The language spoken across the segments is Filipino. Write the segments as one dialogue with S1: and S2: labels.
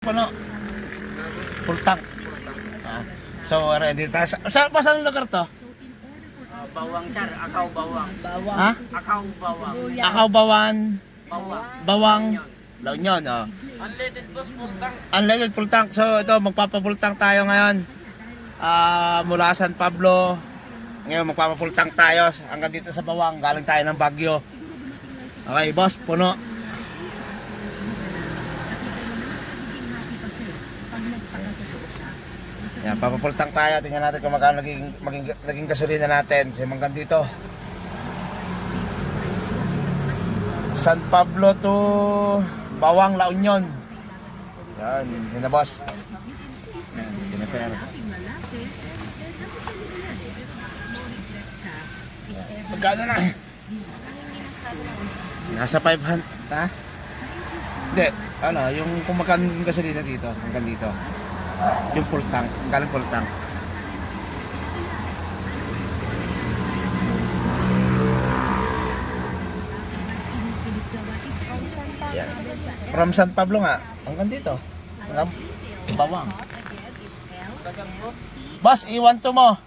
S1: Puno. Full tank. So, ready tayo. Saan lugar to?
S2: Bawang sir, akaw bawang.
S1: Ha?
S2: Akaw bawang.
S1: Akaw, Bawan,
S2: Bawang.
S1: Bawang, La Union. Oh.
S2: Unleaded boss, full tank.
S1: Unleaded full tank. So, ito, magpapa-full tank tayo ngayon. Mula San Pablo. Ngayon, magpapa-full tank tayo. Hanggang dito sa Bawang. Galing tayo ng Baguio. Okay, boss, puno. Yan, papapul tank tayo. Tingnan natin kung magkano naging gasolina natin. Kasi hanggang dito. San Pablo to Bawang, La Union. Yan, yun na boss. Yan, yun na sir. Magkano na? Nasa 500, ha? Hindi, ano, yung kung magkano yung gasolina dito, hanggang dito. Yung full tank, galing full tank. Yan. From San Pablo nga, hanggang dito. Hanggang Bawang. Boss, i-1-2 mo.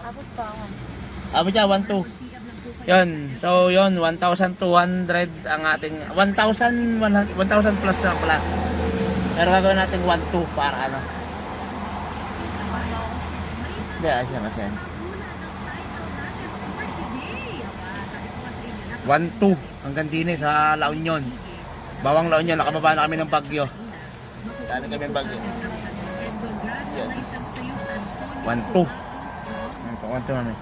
S3: Abot pa ako.
S1: Abot niya, 1-2. Yun, so yun, 1,200 ang ating, 1,000 plus lang pala. Pero gagawin natin 1-2 para ano. Hindi, asyan. 1-2 hanggang dini sa La Union. Bawang La Union, nakababa na kami ng Baguio. Dali kami ng Baguio. 1-2. 1-2 kami.